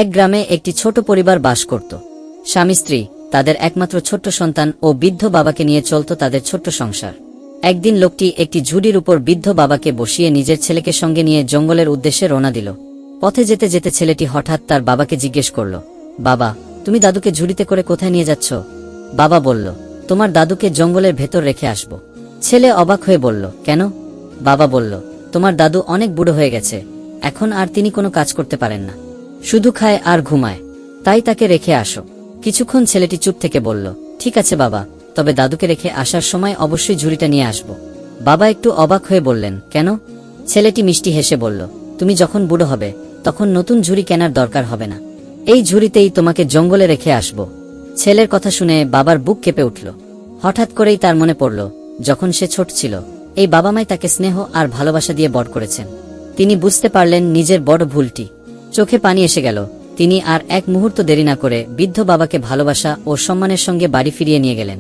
এক গ্রামে একটি ছোট পরিবার বাস করত। স্বামী স্ত্রী, তাদের একমাত্র ছোট্ট সন্তান ও বৃদ্ধ বাবাকে নিয়ে চলত তাদের ছোট্ট সংসার। একদিন লোকটি একটি ঝুড়ির উপর বৃদ্ধ বাবাকে বসিয়ে নিজের ছেলেকে সঙ্গে নিয়ে জঙ্গলের উদ্দেশ্যে রওনা দিল। পথে যেতে যেতে ছেলেটি হঠাৎ তার বাবাকে জিজ্ঞেস করল, বাবা, তুমি দাদুকে ঝুড়িতে করে কোথায় নিয়ে যাচ্ছ? বাবা বলল, তোমার দাদুকে জঙ্গলের ভেতর রেখে আসব। ছেলে অবাক হয়ে বলল, কেন? বাবা বলল, তোমার দাদু অনেক বুড়ো হয়ে গেছে, এখন আর তিনি কোনো কাজ করতে পারেন না, শুধু খায় আর ঘুমায়, তাই তাকে রেখে আসো। কিছুক্ষণ ছেলেটি চুপ থেকে বলল, ঠিক আছে বাবা, তবে দাদুকে রেখে আসার সময় অবশ্যই ঝুড়িটা নিয়ে আসব। বাবা একটু অবাক হয়ে বললেন, কেন? ছেলেটি মিষ্টি হেসে বলল, তুমি যখন বুড়ো হবে তখন নতুন ঝুড়ি কেনার দরকার হবে না, এই ঝুড়িতেই তোমাকে জঙ্গলে রেখে আসব। ছেলের কথা শুনে বাবার বুক কেঁপে উঠল। হঠাৎ করেই তার মনে পড়ল, যখন সে ছোট ছিল এই বাবা মাই তাকে স্নেহ আর ভালোবাসা দিয়ে বড় করেছেন। তিনি বুঝতে পারলেন নিজের বড় ভুলটি। চোখে পানি এসে গেল। তিনি আর এক মুহূর্ত দেরি না করে বৃদ্ধ বাবাকে ভালোবাসা ও সম্মানের সঙ্গে বাড়ি ফিরিয়ে নিয়ে গেলেন।